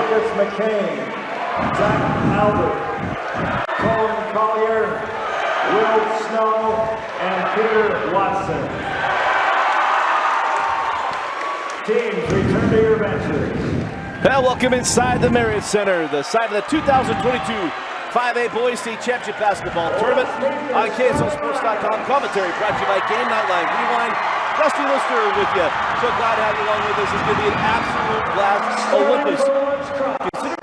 Marcus McCain, Zach Albert, Colin Collier, Will Snow, and Peter Watson. Teams, return to your benches. Now welcome inside the Marriott Center, the site of the 2022 5A Boys State Championship Basketball Tournament. On KSLSports.com, commentary brought to you by Game Night Live Rewind. Rusty Lister with you. So glad to have you along with us. It's going to be an absolute blast. Olympus, considered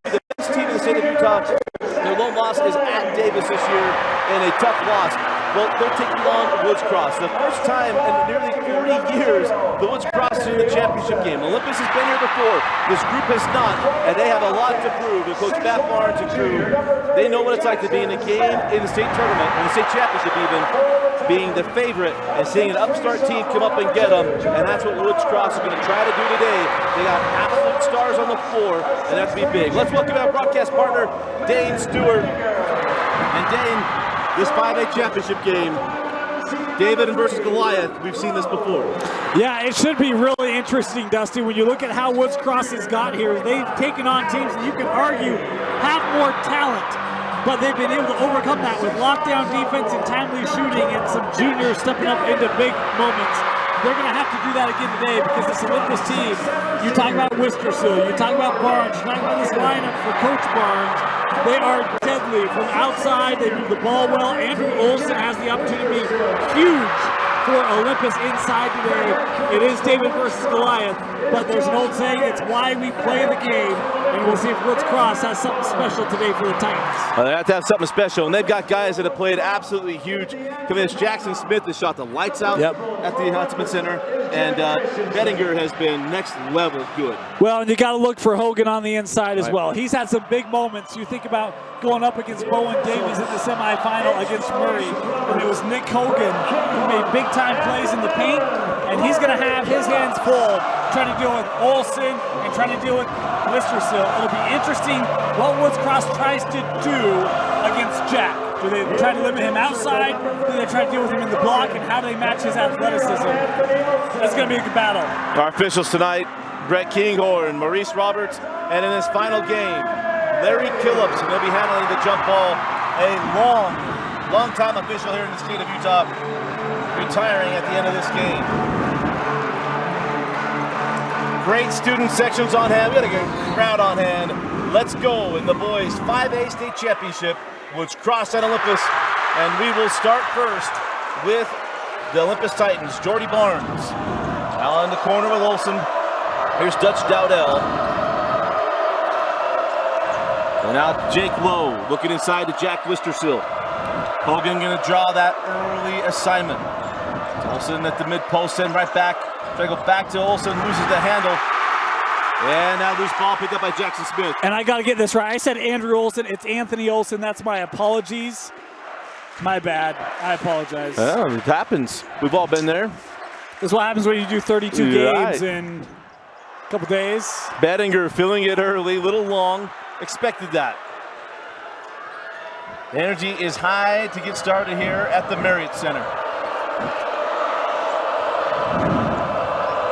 the best team in the state of Utah, their lone loss is at Davis this year in a tough loss. Well, they're taking on Woods Cross. The first time in nearly 40 years the Woods Cross is in the championship game. Olympus has been here before. This group has not, and they have a lot to prove. And Coach Matt Barnes and crew, they know what it's like to be in a game in the state tournament, in the state championship even, being the favorite and seeing an upstart team come up and get them. And that's what Woods Cross is going to try to do today. They got absolute stars on the floor, and that's going to be big. Let's welcome our broadcast partner, Dane Stewart. And Dane, this 5A championship game, David versus Goliath, we've seen this before. Yeah, it should be really interesting, Dusty. When you look at how Woods Cross has got here, they've taken on teams that you can argue have more talent, but they've been able to overcome that with lockdown defense and timely shooting and some juniors stepping up into big moments. They're going to have to do that again today because this Olympus team, you talk about Wistrcill, you talk about Barnes, you talk about this lineup for Coach Barnes, they are deadly from outside. They move the ball well. Andrew Olson has the opportunity to be huge for Olympus inside today. It is David versus Goliath, but there's an old saying, it's why we play the game, and we'll see if Woods Cross has something special today for the Titans. They have to have something special, and they've got guys that have played absolutely huge. Jackson Smith has shot the lights out at the Huntsman Center, and Bettinger has been next level good. Well, and you got to look for Hogan on the inside as well. He's had some big moments. You think about going up against Bowen Davies in the semifinal against Murray, and it was Nick Hogan who made big-time plays in the paint, and he's going to have his hands full trying to deal with Olson and trying to deal with Wistrcill. It'll be interesting what Woods Cross tries to do against Jack. Do they try to limit him outside? Do they try to deal with him in the block? And how do they match his athleticism? That's going to be a good battle. Our officials tonight, Brett Kinghorn, Maurice Roberts, and in his final game, Larry Killups, and he'll be handling the jump ball. A long-time official here in the state of Utah, retiring at the end of this game. Great student sections on hand. We got a good crowd on hand. Let's go in the boys 5A state championship, Woods Cross and Olympus. And we will start first with the Olympus Titans, Jordy Barnes. Now in the corner with Olson. Here's Dutch Dowdell. And now Jake Lowe looking inside to Jack Wistrcill. Hogan going to draw that early assignment. Olson at the mid-post, and right back. Try to go back to Olson, loses the handle. And now loose ball picked up by Jackson Smith. And I got to get this right. I said Andrew Olson. It's Anthony Olson. That's my apologies. My bad. I apologize. Oh, it happens. We've all been there. This is what happens when you do 32 games in a couple days. Bettinger filling it early, little long. Expected that. The energy is high to get started here at the Marriott Center.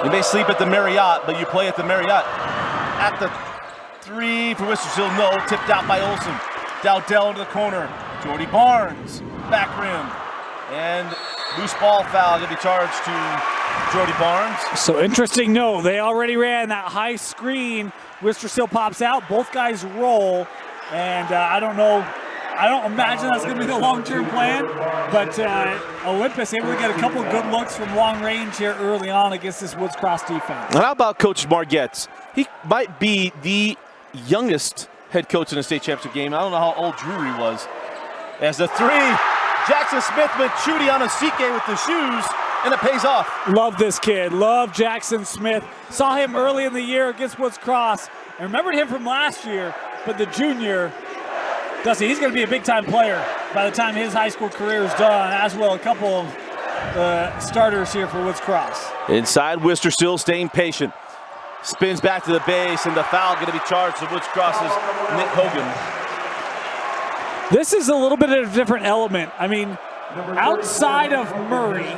You may sleep at the Marriott, but you play at the Marriott. At the three for Wistrcill, no, tipped out by Olson. Dowdell into the corner. Jordy Barnes, back rim. And loose ball foul going to be charged to Jordy Barnes. So interesting note, they already ran that high screen. Wistrcill pops out, both guys roll. And I don't imagine that's going to be the long-term plan, but Olympus able to get a couple of good looks from long range here early on against this Woods Cross defense. And how about Coach Margetts? He might be the youngest head coach in a state championship game. I don't know how old Drury was. As the three, Jackson Smith went shooty on a Sike with the shoes, and it pays off. Love this kid, love Jackson Smith. Saw him early in the year against Woods Cross. I remembered him from last year, but the junior, Dusty, he's going to be a big-time player by the time his high school career is done, as well a couple of starters here for Woods Cross. Inside, Wistrcill staying patient. Spins back to the base, and the foul going to be charged to Woods Cross's Nick Hogan. This is a little bit of a different element. I mean, outside of Murray,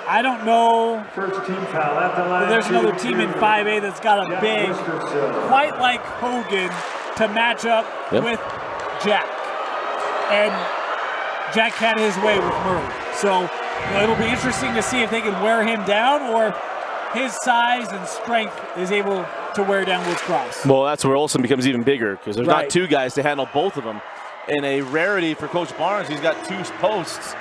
I don't know. First team foul at the line. There's another team in 5A that's got a big, quite like Hogan, to match up with Jack. And Jack had his way with Murray. So it'll be interesting to see if they can wear him down or if his size and strength is able to wear down Woods Cross. Well, that's where Olsen becomes even bigger because there's not two guys to handle both of them. And a rarity for Coach Barnes, he's got two posts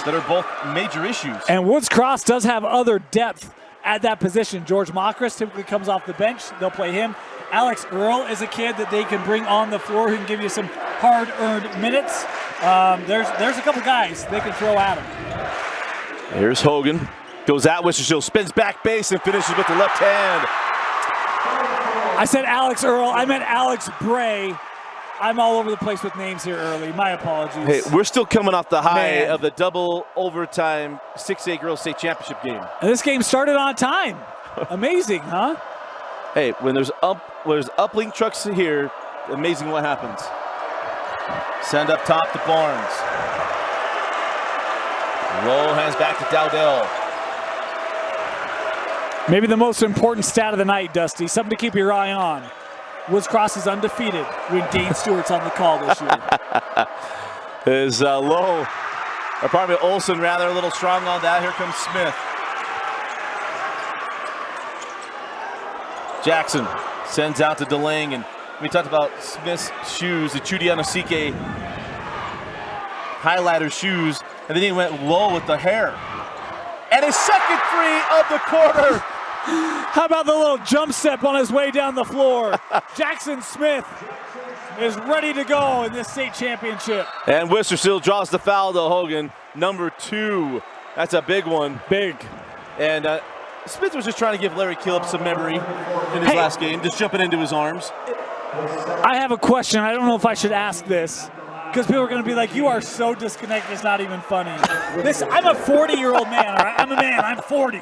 that are both major issues. And Woods Cross does have other depth at that position. George Makris typically comes off the bench. They'll play him. Alex Earl is a kid that they can bring on the floor who can give you some hard-earned minutes. There's a couple guys they can throw at him. Here's Hogan. Goes at Wistrcill, spins back base and finishes with the left hand. I said Alex Earl. I meant Alex Bray. I'm all over the place with names here early. My apologies. Hey, we're still coming off the high of the double overtime 6A Girls State Championship game. And this game started on time. Amazing, huh? Hey, when there's uplink trucks here, amazing what happens. Send up top to Barnes. Roll hands back to Dowdell. Maybe the most important stat of the night, Dusty. Something to keep your eye on. Woods Cross is undefeated when Dane Stewart's on the call this year. Is low. Or probably Olsen rather a little strong on that. Here comes Smith. Jackson sends out to DeLang, and we talked about Smith's shoes, the Chudiano Sike highlighter shoes, and then he went low with the hair. And his second three of the quarter. How about the little jump step on his way down the floor? Jackson Smith is ready to go in this state championship. And Wistrcill draws the foul to Hogan, number 2. That's a big one. Big. And Smith was just trying to give Larry Killup some memory in his last game, just jumping into his arms. I have a question. I don't know if I should ask this, because people are going to be like, you are so disconnected, it's not even funny. I'm a 40-year-old man, all right? I'm a man, I'm 40.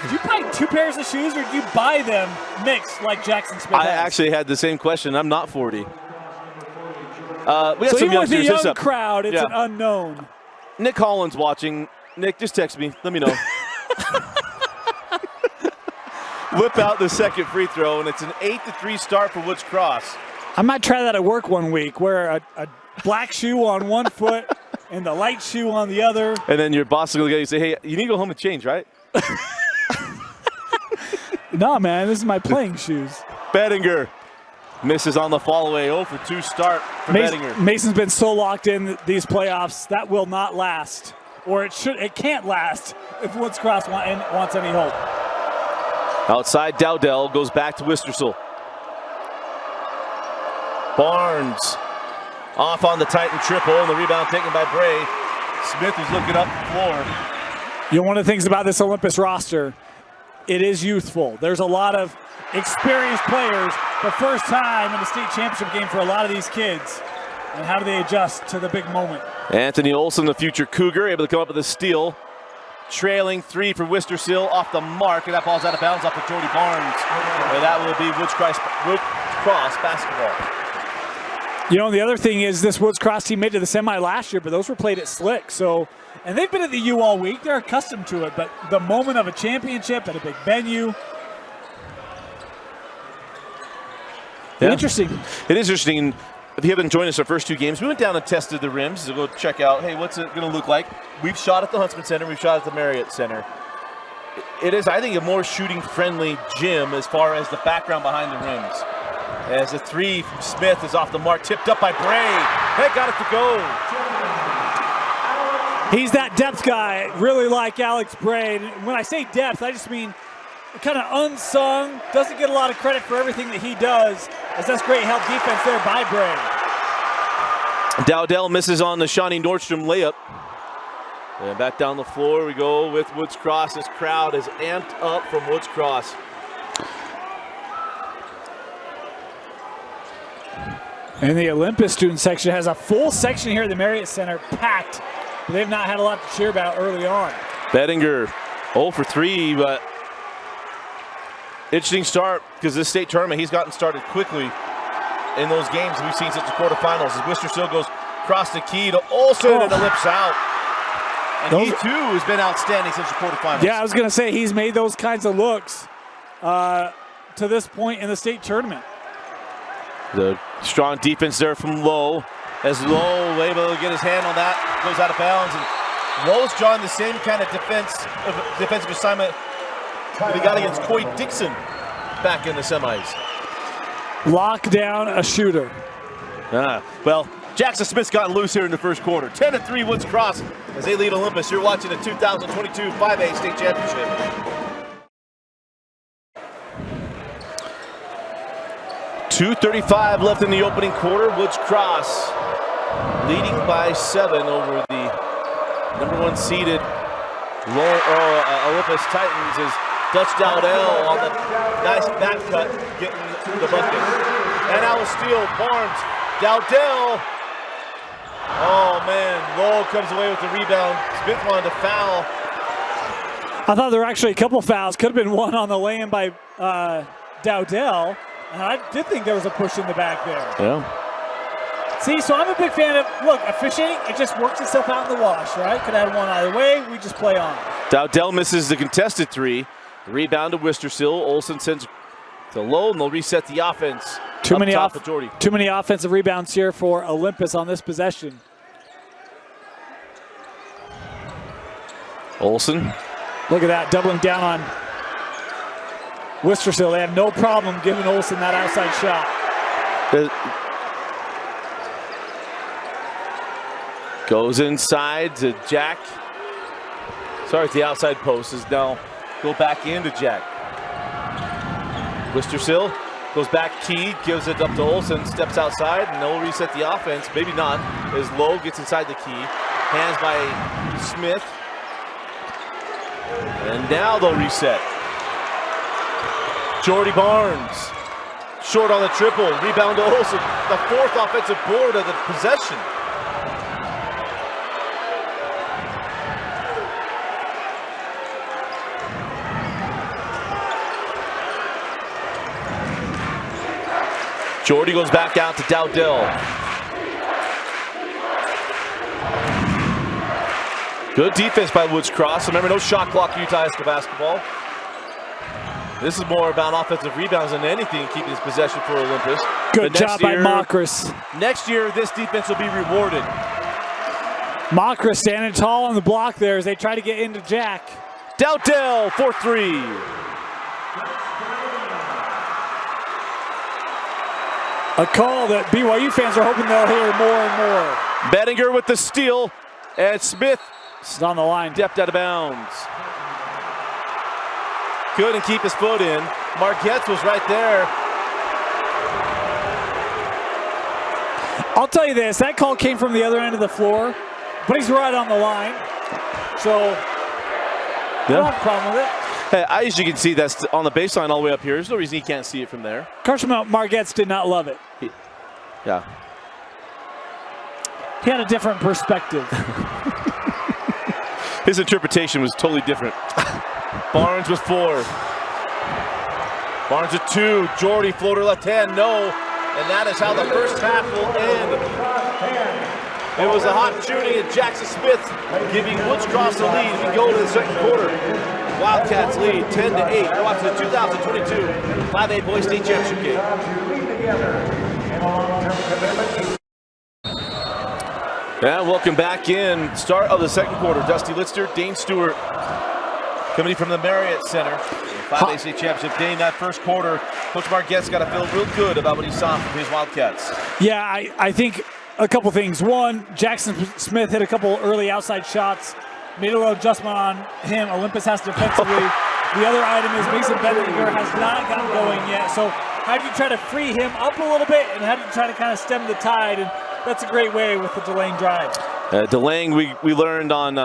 Did you buy 2 pairs of shoes, or did you buy them mixed like Jackson Smith has? I actually had the same question. I'm not 40. We had so some even with the youngsters. young crowd, it's an unknown. Nick Holland's watching. Nick, just text me. Let me know. Whip out the second free throw, and it's an 8-3 start for Woods Cross. I might try that at work one week, wear a black shoe on one foot and the light shoe on the other. And then your boss will go, you say, hey, you need to go home and change, right? No, man, this is my playing shoes. Bettinger misses on the fall away. 0 for 2 start for Bettinger. Mason's been so locked in these playoffs, that will not last. Or it can't last if Woods Cross wants any hope. Outside Dowdell goes back to Wistrcill. Barnes off on the Titan triple, and the rebound taken by Bray. Smith is looking up the floor. You know, one of the things about this Olympus roster, it is youthful. There's a lot of experienced players, the first time in the state championship game for a lot of these kids. And how do they adjust to the big moment? Anthony Olsen, the future Cougar, able to come up with a steal. Trailing 3 for Wistrcill off the mark, and that ball's out of bounds off of Jordy Barnes. And that will be Woods Cross basketball. You know, the other thing is this Woods Cross team made it to the semi last year, but those were played at Slick. So, and they've been at the U all week. They're accustomed to it, but the moment of a championship at a big venue. Yeah. Interesting. It is interesting. If you haven't joined us our first 2 games, we went down and tested the rims to go check out, hey, what's it going to look like? We've shot at the Huntsman Center. We've shot at the Marriott Center. It is, I think, a more shooting-friendly gym as far as the background behind the rims. As a 3 from Smith is off the mark, tipped up by Bray. They got it to go. He's that depth guy, really like Alex Bray. And when I say depth, I just mean kind of unsung, doesn't get a lot of credit for everything that he does, as that's great help defense there by Bray. Dowdell misses on the Shawnee Nordstrom layup. And back down the floor we go with Woods Cross. This crowd is amped up from Woods Cross. And the Olympus student section has a full section here at the Marriott Center, packed. They've not had a lot to cheer about early on. Bettinger 0 for 3, but interesting start because this state tournament, he's gotten started quickly in those games we've seen since the quarterfinals. As Wistrcill goes across the key to Olsen and ellipse out. And he, too, has been outstanding since the quarterfinals. Yeah, I was going to say he's made those kinds of looks to this point in the state tournament. The strong defense there from Lowe. As Lowe able to get his hand on that, goes out of bounds. And Lowe's drawing the same kind of defensive assignment that he got against Coy Dixon back in the semis. Lock down a shooter. Well, Jackson Smith's gotten loose here in the first quarter. 10-3 Woods Cross as they lead Olympus. You're watching the 2022 5A state championship. .235 left in the opening quarter. Woods Cross leading by 7 over the #1 seeded Olympus Titans as Dutch Dowdell on the nice back cut getting the bucket. And now a steal, Barnes, Dowdell. Oh man, Lowell comes away with the rebound. Smith wanted to foul. I thought there were actually a couple fouls. Could have been one on the lay-in by Dowdell. And I did think there was a push in the back there. Yeah. See, so I'm a big fan of, look, officiating, it just works itself out in the wash, right? Could have had one either way, we just play on. Dowdell misses the contested 3. Rebound to Wistrcill. Olsen sends to Lowe, and they'll reset the offense. Too many offensive rebounds here for Olympus on this possession. Olsen. Look at that, doubling down on Wistrcill. They have no problem giving Olsen that outside shot. Goes inside to Jack. Sorry, it's the outside post is now go back into Jack. Wistrcill goes back key, gives it up to Olsen, steps outside, and they'll reset the offense. Maybe not, as Lowe gets inside the key. Hands by Smith. And now they'll reset. Jordy Barnes, short on the triple, rebound to Olsen. The 4th offensive board of the possession. Jordy goes back out to Dowdell. Good defense by Woods Cross. Remember, no shot clock Utah High School basketball. This is more about offensive rebounds than anything, keeping this possession for Olympus. Good job by Mockris. Next year, this defense will be rewarded. Mockris standing tall on the block there as they try to get into Jack. Dowdell for 3. A call that BYU fans are hoping they'll hear more and more. Bettinger with the steal, and Smith is on the line. Stepped out of bounds. Couldn't keep his foot in. Marquette was right there. I'll tell you this, that call came from the other end of the floor, but he's right on the line. So, I don't have a problem with it. Hey, I usually can see that's on the baseline all the way up here. There's no reason he can't see it from there. Coach Marquette did not love it. Yeah. He had a different perspective. His interpretation was totally different. Barnes with 4. Barnes with 2. Jordy floater left hand, no. And that is how the first half will end. It was a hot shooting and Jackson Smith giving Woods Cross the lead. We go to the second quarter. Wildcats lead 10-8. We're watching the 2022 5A Boys State Championship game. And welcome back in. Start of the second quarter. Dusty Litster, Dane Stewart coming from the Marriott Center. 5A State Championship game. That first quarter, Coach Marquette's got to feel real good about what he saw from his Wildcats. Yeah, I think a couple things. One, Jackson Smith hit a couple early outside shots. Made a little adjustment on him. Olympus has defensively. The other item is Mason Bettinger has not gotten going yet. So how do you try to free him up a little bit, and how do you try to kind of stem the tide? And that's a great way with the delaying drive. Delaying, we learned on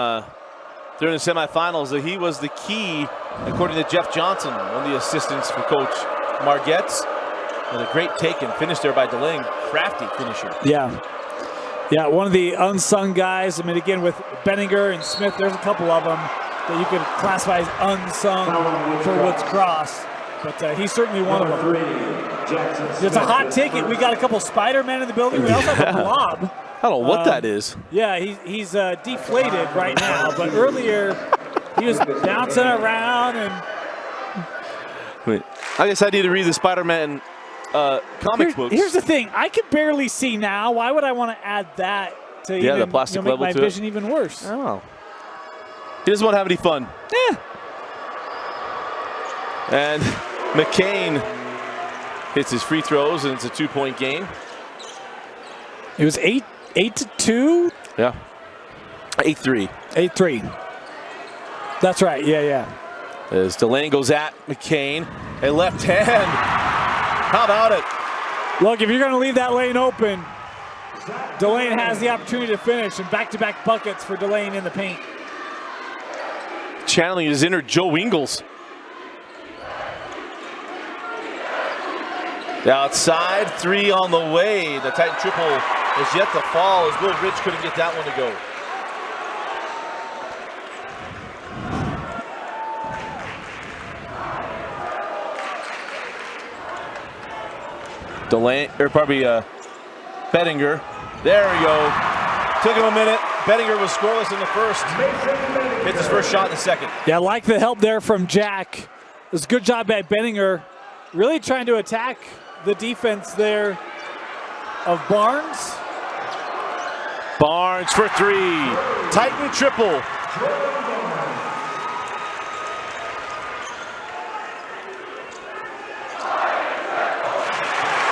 during the semifinals that he was the key, according to Jeff Johnson, one of the assistants for Coach Margette's. With a great take and finish there by delaying. Crafty finisher. Yeah, one of the unsung guys. I mean, again, with Bettinger and Smith, there's a couple of them that you could classify as unsung for Woods Cross. But he's certainly one of them. It's a hot ticket. We got a couple Spider-Men in the building. We also have a blob. I don't know what that is. Yeah, he's deflated right now. But earlier, he was bouncing around and. Wait, I guess I need to read the Spider-Man comic books. Here's the thing. I can barely see now. Why would I want to add that to even, the plastic make level my to vision even worse? Oh. He doesn't want to have any fun. Yeah. And McCain hits his free throws, and it's a 2-point game. It was 8-2. Yeah. 8-3. 8-3. That's right. Yeah. As Delane goes at McCain, a left hand. How about it? Look, if you're going to leave that lane open, Delane has the opportunity to finish, and back-to-back buckets for Delane in the paint. Channeling his inner Joe Ingles. The outside, 3 on the way. The Titan triple is yet to fall as Will Rich couldn't get that one to go. Delane, or probably Bettinger. There we go. Took him a minute. Bettinger was scoreless in the first. Hits his first shot in the second. Yeah, I like the help there from Jack. It was a good job by Bettinger. Really trying to attack the defense there of Barnes. Barnes for 3. Titan triple.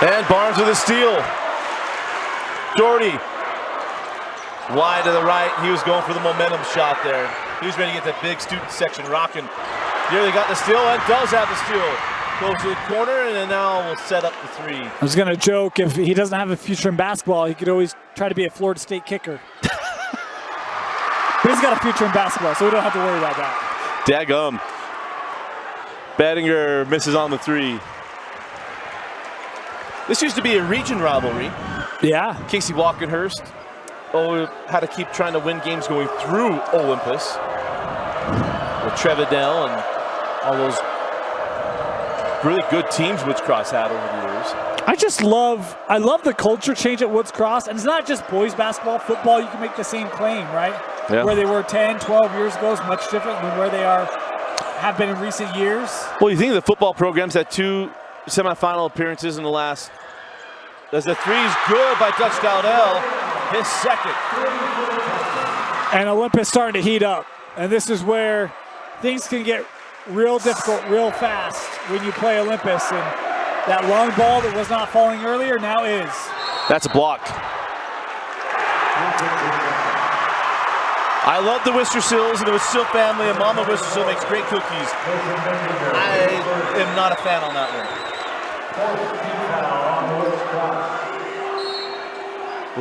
And Barnes with a steal. Jordy. Wide to the right. He was going for the momentum shot there. He was ready to get that big student section rocking. Nearly got the steal and does have the steal. Goes to the corner and then now will set up the 3. I was going to joke, if he doesn't have a future in basketball, he could always try to be a Florida State kicker. But he's got a future in basketball, so we don't have to worry about that. Daggum. Bettinger misses on the 3. This used to be a region rivalry. Yeah. Casey Walkenhurst had to keep trying to win games going through Olympus. With Trevidel and all those really good teams Woods Cross had over the years. I love the culture change at Woods Cross. And it's not just boys basketball, football, you can make the same claim, right? Yeah. Where they were 10, 12 years ago is much different than where they have been in recent years. Well, you think of the football programs had 2 semifinal appearances in the last. As the 3's good by Dutch Dowdell, his second. And Olympus starting to heat up. And this is where things can get real difficult real fast when you play Olympus. And that long ball that was not falling earlier now is. That's a block. I love the Wistrcills and the Wistrcill family, and Mama Wistrcill makes great cookies. I am not a fan on that one.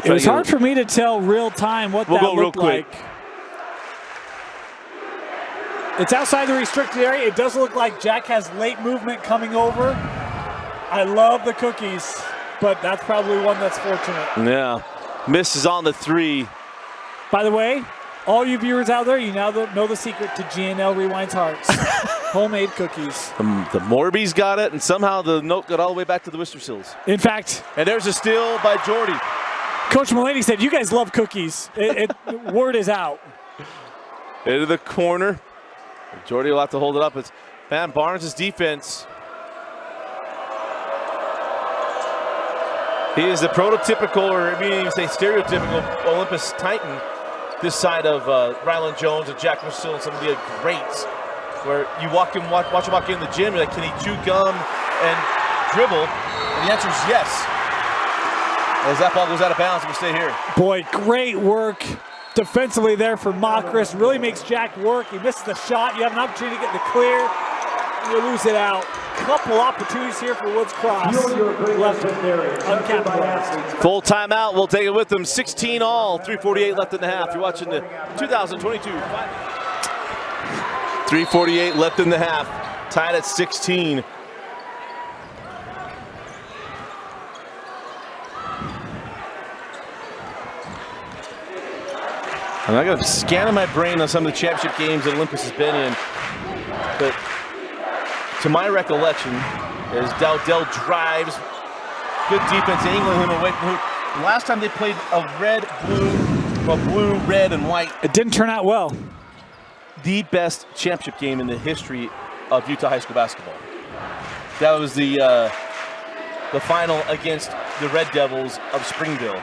It was hard for me to tell real time what that looked like. It's outside the restricted area. It does look like Jack has late movement coming over. I love the cookies, but that's probably one that's fortunate. Yeah. Misses on the 3. By the way, all you viewers out there, you now know the secret to GNL Rewind's Hearts. Homemade cookies. The Morbies got it, and somehow the note got all the way back to the Wistrcills. In fact. And there's a steal by Jordy. Coach Mulaney said, you guys love cookies. Word is out. Into the corner. Jordy will have to hold it up. It's man, Barnes' defense. He is the prototypical, or maybe even say stereotypical Olympus Titan. This side of Ryland Jones and Jack Wistrcill and some of the greats. Where you watch him walk in the gym, you're like, can he chew gum and dribble? And the answer is yes. As that ball goes out of bounds, we stay here. Boy, great work defensively there for Makris. Really makes Jack work. He misses the shot. You have an opportunity to get the clear. You lose it out. Couple opportunities here for Woods Cross. Left uncapitalized. Full timeout. We'll take it with them. 16 all. 3:48 left in the half. You're watching the 2022. 3:48 left in the half. Tied at 16. And I got scanning my brain on some of the championship games that Olympus has been in. But to my recollection, As Dowdell drives. Good defense, angling him away from the hoop. Last time they played a blue, red, and white. It didn't turn out well. The best championship game in the history of Utah high school basketball. That was the final against the Red Devils of Springville.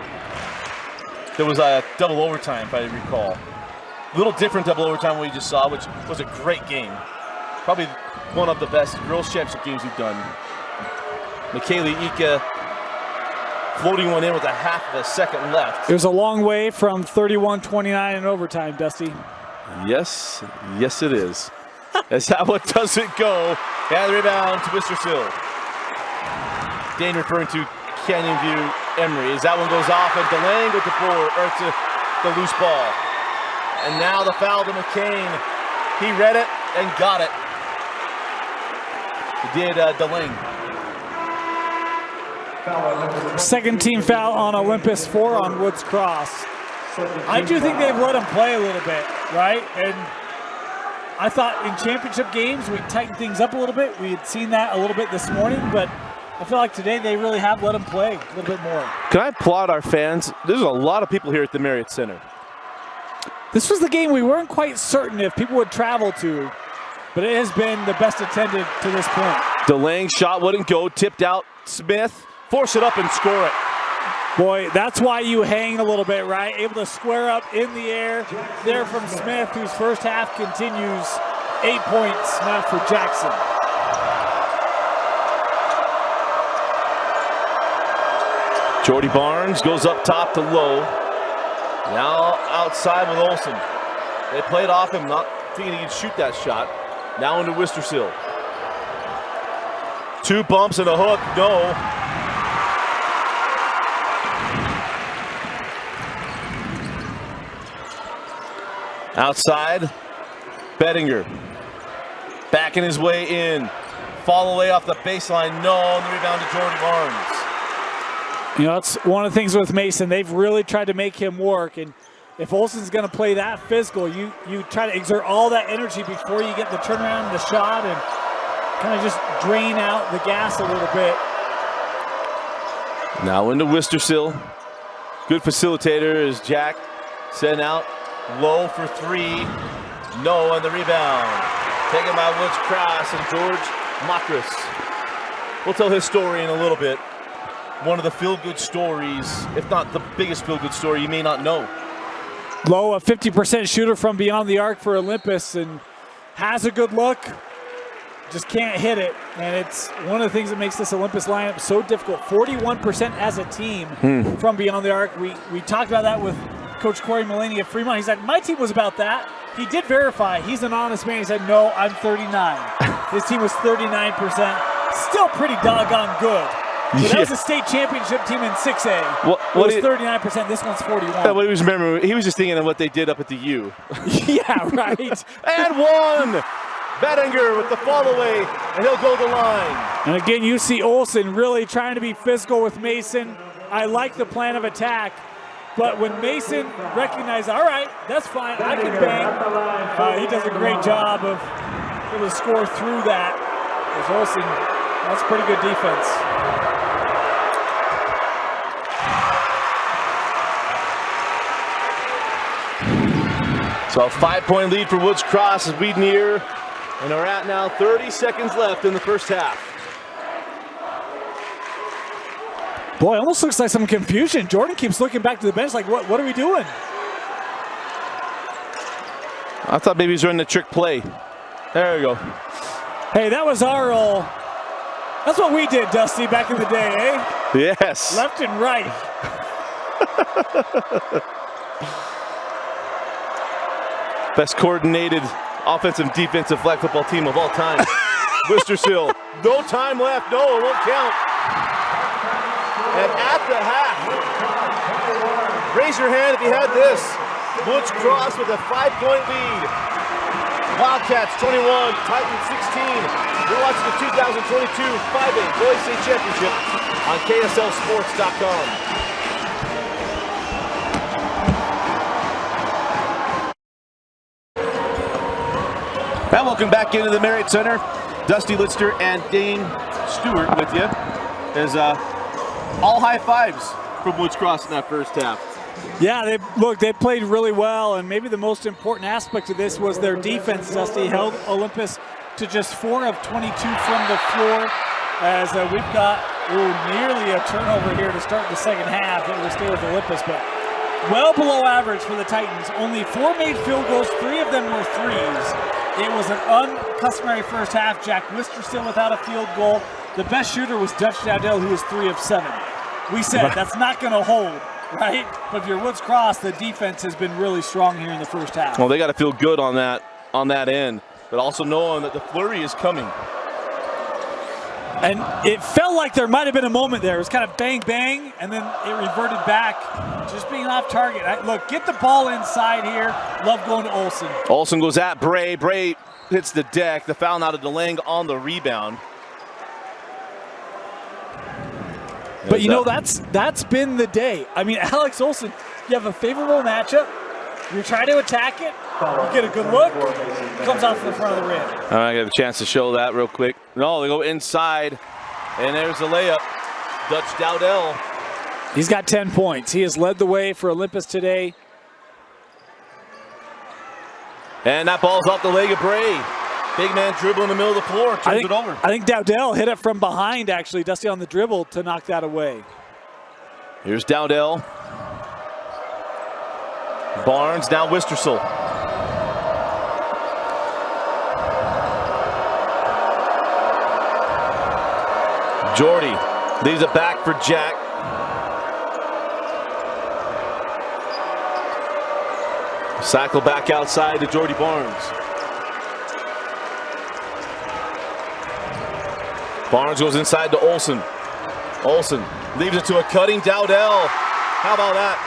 There was a double overtime, if I recall. A little different double overtime we just saw, which was a great game. Probably one of the best girls' championship games we've done. Michaela Ika floating one in with a half of a second left. It was a long way from 31-29 in overtime, Dusty. Yes, yes it is. That's how it doesn't go. And the rebound to Wistrcill. Dane referring to Canyon View Emery as that one goes off and DeLange with the board, or to the loose ball. And now the foul to McCain. He read it and got it. He did DeLange. Second team foul on Olympus, 4 on Woods Cross. I do think they've let him play a little bit, right? And I thought in championship games we tightened things up a little bit. We had seen that a little bit this morning, but I feel like today they really have let him play a little bit more. Can I applaud our fans? There's a lot of people here at the Marriott Center. This was the game we weren't quite certain if people would travel to, but it has been the best attended to this point. DeLange shot wouldn't go, tipped out. Smith, force it up and score it. Boy, that's why you hang a little bit, right? Able to square up in the air there from Smith, whose first half continues. 8 points now for Jackson. Jordy Barnes goes up top to Lowe. Now outside with Olsen. They played off him, not thinking he could shoot that shot. Now into Wistrcill. 2 bumps and a hook, no. Outside, Bettinger. Backing his way in. Fall away off the baseline, no, and the rebound to Jordy Barnes. You know, that's one of the things with Mason. They've really tried to make him work, and if Olsen's going to play that physical, you try to exert all that energy before you get the turnaround and the shot and kind of just drain out the gas a little bit. Now into Wistrcill. Good facilitator is Jack. Sent out low for 3. No on the rebound. Taken by Woods Cross and George Makris. We'll tell his story in a little bit. One of the feel-good stories, if not the biggest feel-good story you may not know. Lowe, a 50% shooter from beyond the arc for Olympus, and has a good look, just can't hit it. And it's one of the things that makes this Olympus lineup so difficult. 41% as a team from beyond the arc. We talked about that with Coach Corey Mulaney at Fremont. He said, my team was about that. He did verify. He's an honest man. He said, no, I'm 39. His team was 39%. Still pretty doggone good. So that was a state championship team in 6A. It was 39%. This one's 41. Yeah, what he was remembering, he was just thinking of what they did up at the U. Yeah, right. And 1. Bettinger with the fall away, and he'll go the line. And again, you see Olsen really trying to be physical with Mason. I like the plan of attack. But when Mason recognizes, all right, that's fine, I can bang, he does a great job of able to score through that. As Olsen, that's pretty good defense. So a 5-point lead for Woods Cross as we near, and are at now 30 seconds left in the first half. Boy, almost looks like some confusion. Jordan keeps looking back to the bench like, what are we doing? I thought maybe he was running a trick play. There we go. Hey, that was our that's what we did, Dusty, back in the day, eh? Yes. Left and right. Best coordinated offensive defensive flag football team of all time. Wistrcill, no time left, no, it won't count. And at the half, raise your hand if you had this. Woods Cross with a 5-point lead. Wildcats 21, Titans 16. You're watching the 2022 5A Boys State Championship on KSLSports.com. And welcome back into the Marriott Center. Dusty Litster and Dane Stewart with you. There's all high fives from Woods Cross in that first half. Yeah, they played really well, and maybe the most important aspect of this was their defense, Dusty. Held Olympus to just 4 of 22 from the floor, as we've got nearly a turnover here to start the second half. It will stay with Olympus, but well below average for the Titans. Only 4 made field goals, 3 of them were threes. It was an uncustomary first half. Jack Wistrcill without a field goal. The best shooter was Dutch Dowdell, who was 3 of 7. We said that's not going to hold, right? But if you're Woods Cross, the defense has been really strong here in the first half. Well, they got to feel good on that end, but also knowing that the flurry is coming. And it felt like there might have been a moment there. It was kind of bang, bang, and then it reverted back, just being off target. Look, get the ball inside here. Love going to Olsen. Olsen goes at Bray. Bray hits the deck. The foul now to DeLange on the rebound. But you know, that's been the day. I mean, Alex Olsen, you have a favorable matchup. You try to attack it. You get a good look. Comes off the front of the rim. All right, I get a chance to show that real quick. No, they go inside, and there's the layup. Dutch Dowdell. He's got 10 points. He has led the way for Olympus today. And that ball's off the leg of Bray. Big man dribble in the middle of the floor, turns it over. I think Dowdell hit it from behind, actually, Dusty, on the dribble to knock that away. Here's Dowdell. Barnes, now Wistrcill. Jordy leaves it back for Jack. Cycle back outside to Jordy Barnes. Barnes goes inside to Olsen. Olsen leaves it to a cutting Dowdell. How about that?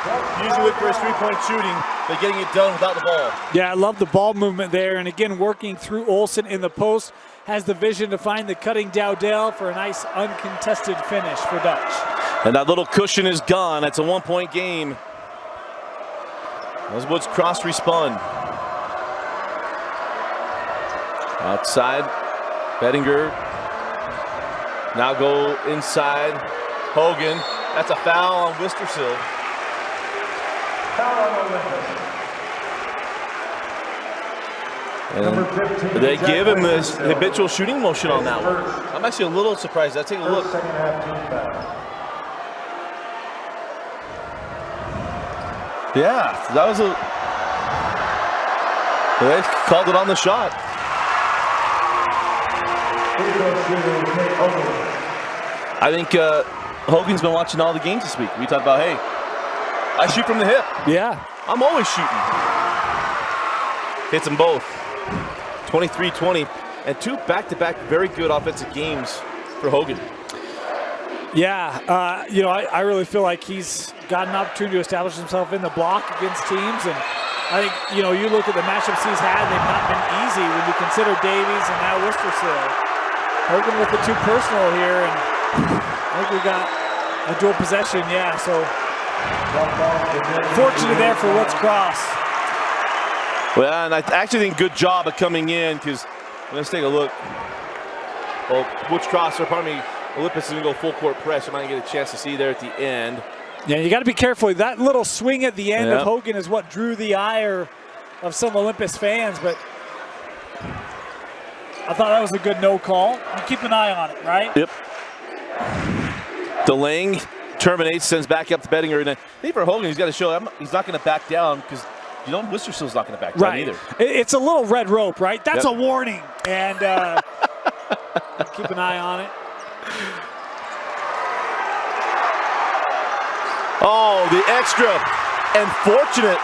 Usually look for his three-point shooting, but getting it done without the ball. Yeah, I love the ball movement there. And again, working through Olsen in the post, has the vision to find the cutting Dowdell for a nice uncontested finish for Dutch. And that little cushion is gone. It's a one-point game. As Woods Cross respond. Outside, Bettinger. Now go inside, Hogan. That's a foul on Wistrcill. Foul on Olympus. And they give him this habitual shooting motion on that one. I'm actually a little surprised. Let's take a look. Second half team foul. Yeah, that was a. They called it on the shot. I think Hogan's been watching all the games this week. We talked about, hey, I shoot from the hip. Yeah. I'm always shooting. Hits them both. 23-20. And 2 back-to-back very good offensive games for Hogan. Yeah, you know, I really feel like he's got an opportunity to establish himself in the block against teams. And I think, you know, you look at the matchups he's had, they've not been easy when you consider Davies and now Wistrcill. Hogan with the 2 personal here, and I think we got a dual possession, yeah, so fortunate there for Woods Cross. Well, and I actually think good job of coming in, because let's take a look. Well, Woods Cross, or pardon me, Olympus is going to go full court press. You might get a chance to see there at the end. Yeah, you got to be careful. That little swing at the end of Hogan is what drew the ire of some Olympus fans, but I thought that was a good no call. You keep an eye on it, right? Yep. DeLange terminates, sends back up to Bettinger. And I think for Hogan, he's got to show he's not going to back down, because you know Wistrcill's not going to back down either. It's a little red rope, right? That's a warning. And keep an eye on it. Oh, the extra and fortunate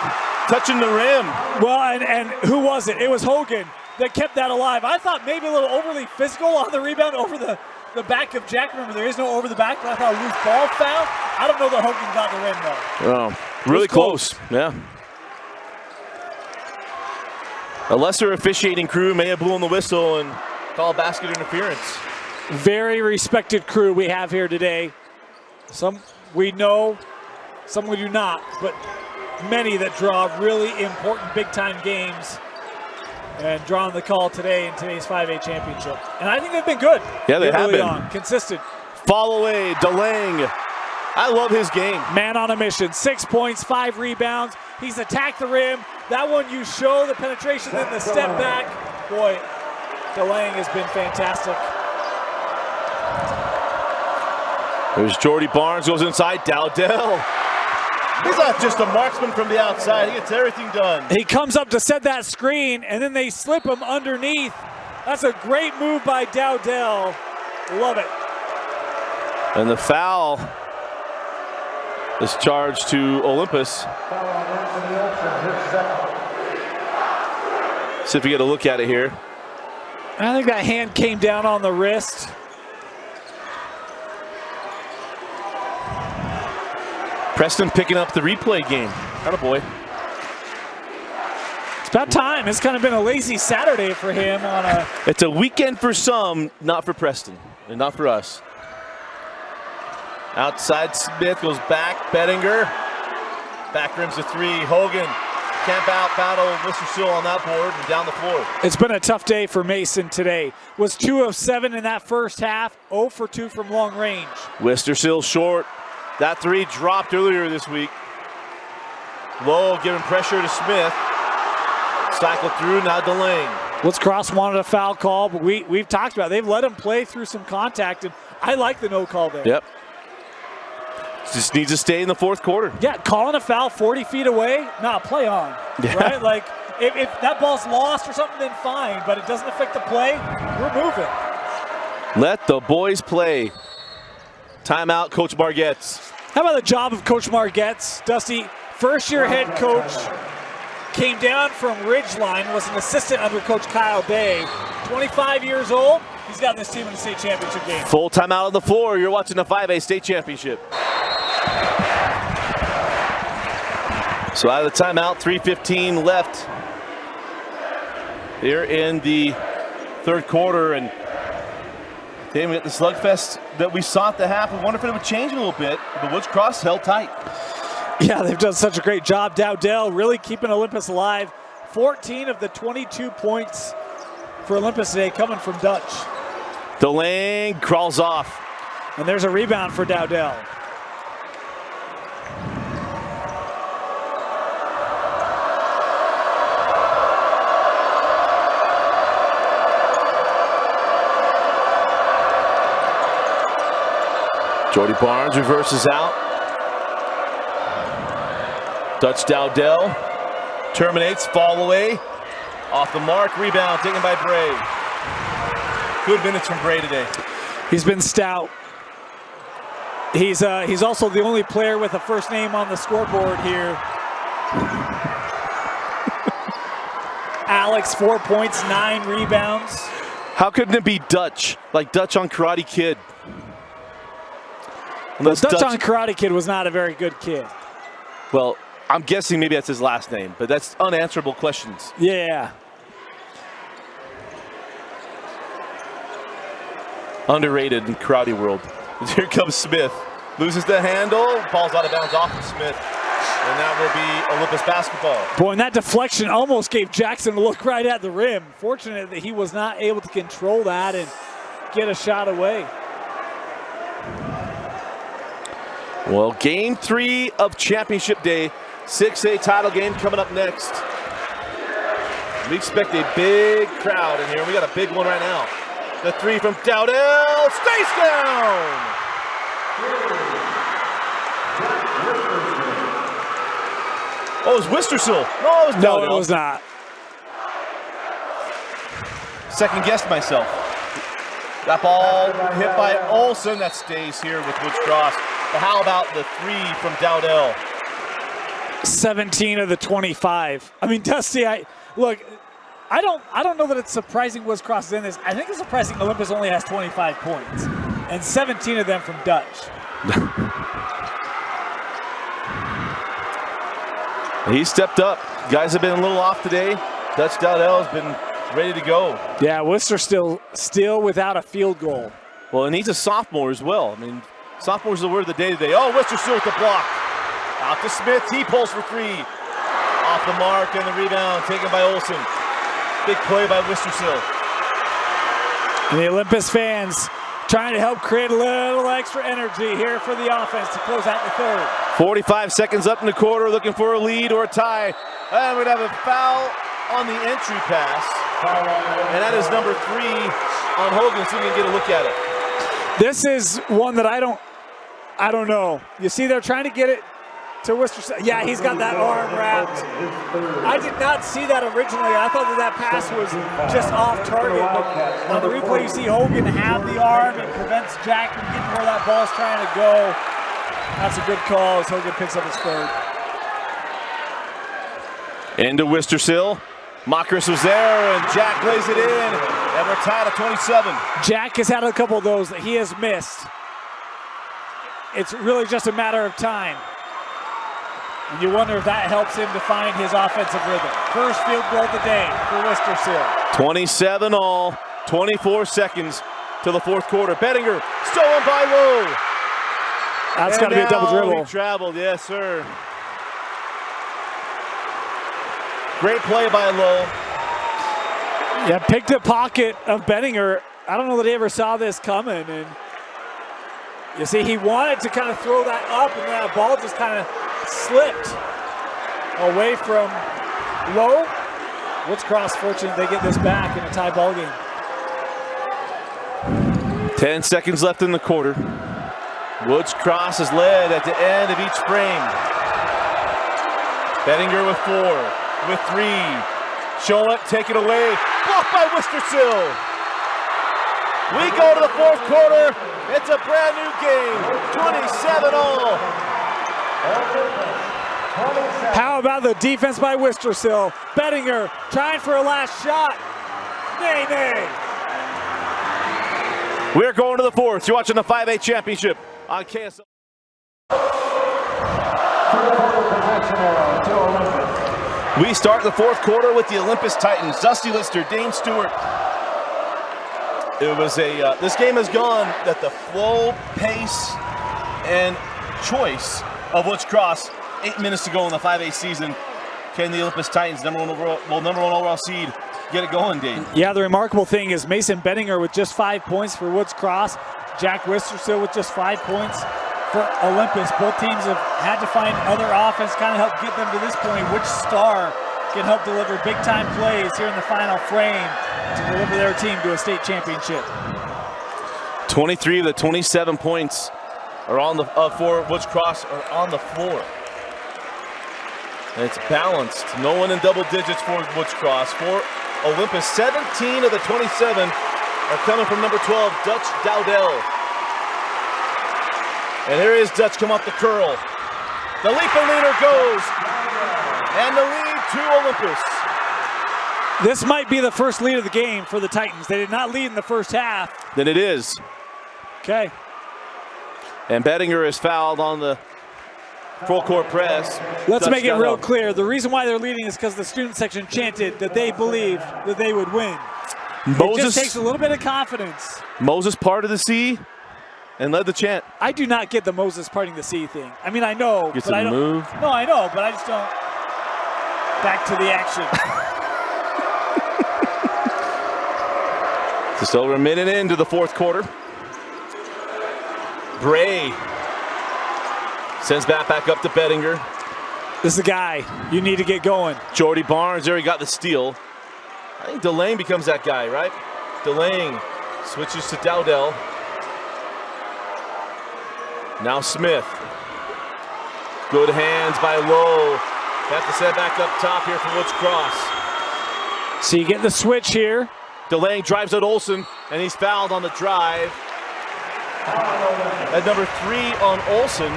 touching the rim. Well, and who was it? It was Hogan that kept that alive. I thought maybe a little overly physical on the rebound over the back of Jack. Remember, there is no over the back, but I thought a loose ball foul. I don't know that Hogan got the rim, though. Oh, really close. Yeah. A lesser officiating crew may have blown the whistle and called basket interference. Very respected crew we have here today. Some we know, some we do not, but many that draw really important big-time games. and drawing the call today in today's 5A championship. And I think they've been good. Yeah, they have been. Consistent. Fall away, DeLange. I love his game. Man on a mission. 6 points, 5 rebounds. He's attacked the rim. That one you show the penetration, then the step back. Boy, DeLange has been fantastic. There's Jordy Barnes, goes inside. Dowdell. He's not just a marksman from the outside. He gets everything done. He comes up to set that screen, and then they slip him underneath. That's a great move by Dowdell. Love it. And the foul is charged to Olympus. See if we get a look at it here. I think that hand came down on the wrist. Preston picking up the replay game. Attaboy. It's about time. It's kind of been a lazy Saturday for him. It's a weekend for some, not for Preston, and not for us. Outside Smith goes back. Bettinger. Back rims a three. Hogan. Camp out battle. Wistrcill on that board and down the floor. It's been a tough day for Mason today. Was 2 of 7 in that first half. 0 for 2 from long range. Wistrcill short. That three dropped earlier this week. Lowe giving pressure to Smith. Cycle through, now DeLange. Woods Cross wanted a foul call, but we've talked about it. They've let him play through some contact, and I like the no call there. Yep. Just needs to stay in the fourth quarter. Yeah, calling a foul 40 feet away, play on, right? Like, if that ball's lost or something, then fine, but it doesn't affect the play, we're moving. Let the boys play. Timeout, Coach Margetts. How about the job of Coach Margetts? Dusty, first-year head coach, came down from Ridgeline, was an assistant under Coach Kyle Bay. 25 years old, he's got this team in the state championship game. Full timeout on the floor. You're watching the 5A state championship. So out of the timeout, 3:15 left here in the third quarter, and then we got the slugfest that we sought to have. I wonder if it would change a little bit. The Woods Cross held tight. Yeah, they've done such a great job. Dowdell really keeping Olympus alive. 14 of the 22 points for Olympus today coming from Dutch. DeLange crawls off. And there's a rebound for Dowdell. Jordy Barnes reverses out. Dutch Dowdell terminates, fall away. Off the mark, rebound taken by Bray. Good minutes from Bray today. He's been stout. He's also the only player with a first name on the scoreboard here. Alex, 4 points, 9 rebounds. How couldn't it be Dutch? Like Dutch on Karate Kid. Dutch on Karate Kid was not a very good kid. Well, I'm guessing maybe that's his last name, but that's unanswerable questions. Yeah. Underrated in karate world. Here comes Smith. Loses the handle, falls out of bounds off of Smith. And that will be Olympus basketball. Boy, and that deflection almost gave Jackson a look right at the rim. Fortunate that he was not able to control that and get a shot away. Well, game 3 of championship day. 6A title game coming up next. We expect a big crowd in here. We got a big one right now. The three from Dowdell stays down. Oh, it was Wistrcill. No, it was Dowdell. No, it was not. Second guessed myself. That ball hit by Olsen. That stays here with Woods Cross. But how about the three from Dowdell? 17 of the 25. I mean, Dusty, I don't know that it's surprising Woods Cross is in this. I think it's surprising Olympus only has 25 points, and 17 of them from Dutch. He stepped up. Guys have been a little off today. Dutch Dowdell has been ready to go. Yeah, Wistrcill still without a field goal. Well, and he's a sophomore as well. I mean, sophomore's the word of the day today. Oh, Wistrcill with the block. Out to Smith. He pulls for three. Off the mark, and the rebound taken by Olsen. Big play by Wistrcill. And the Olympus fans trying to help create a little extra energy here for the offense to close out the third. 45 seconds up in the quarter, looking for a lead or a tie. And we're going to have a foul on the entry pass. And that is number 3 on Hogan, so we can get a look at it. This is one that I don't know. You see they're trying to get it to Wistrcill. Yeah, he's got that arm wrapped. I did not see that originally. I thought that pass was just off target. But on the replay, you see Hogan have the arm and prevents Jack from getting where that ball's trying to go. That's a good call as Hogan picks up his third. Into Wistrcill. Mockris was there, and Jack lays it in, and we're tied at 27. Jack has had a couple of those that he has missed. It's really just a matter of time. And you wonder if that helps him to find his offensive rhythm. First field goal of the day for Wistrcill. 27 all, 24 seconds to the fourth quarter. Bettinger, stolen by Lowe. That's got to be a double dribble. He traveled, yes, sir. Great play by Lowe. Yeah, picked a pocket of Bettinger. I don't know that he ever saw this coming. And you see, he wanted to kind of throw that up, and that ball just kind of slipped away from Lowe. Woods Cross, fortunate they get this back in a tie ball game. 10 seconds left in the quarter. Woods Cross is led at the end of each frame. Bettinger with 4, with 3. Show it, take it away. Blocked by Wistrcill. We go to the fourth quarter. It's a brand new game. 27 all. How about the defense by Wistrcill? Bettinger trying for a last shot. Nay, nay. We're going to the fourth. You're watching the 5A championship on KSL. We start the fourth quarter with the Olympus Titans. Dusty Lister, Dane Stewart. It was this game has gone at the flow, pace, and choice of Woods Cross. 8 minutes to go in the 5A season. Can the Olympus Titans, number one overall seed, get it going, Dane? Yeah, the remarkable thing is Mason Bettinger with just 5 points for Woods Cross. Jack Wistrcill with just 5 points for Olympus. Both teams have had to find other offense, kind of help get them to this point. Which star can help deliver big-time plays here in the final frame to deliver their team to a state championship? 23 of the 27 points are on the for Woods Cross are on the floor. And it's balanced. No one in double digits for Woods Cross. For Olympus, 17 of the 27 are coming from number 12, Dutch Dowdell. And here is Dutch come off the curl. The leaping leader goes. And the lead to Olympus. This might be the first lead of the game for the Titans. They did not lead in the first half. Then it is. Okay. And Bettinger is fouled on the full court press. Let's Dutch make it Dowdell. real clear. The reason why they're leading is because the student section chanted that they believed that they would win. It just takes a little bit of confidence. Moses parted the sea and led the chant. I do not get the Moses parting the sea thing. I mean, I know, Gets but a I don't. move. No, I know, but I just don't. Back to the action. Just over a minute into the fourth quarter. Bray sends back up to Bettinger. This is the guy you need to get going. Jordy Barnes there, he got the steal. I think Delane becomes that guy, right? Delane switches to Dowdell. Now Smith. Good hands by Lowe. Have to set back up top here for Woods Cross. So you get the switch here. Delane drives out Olsen, and he's fouled on the drive. At number 3 on Olsen.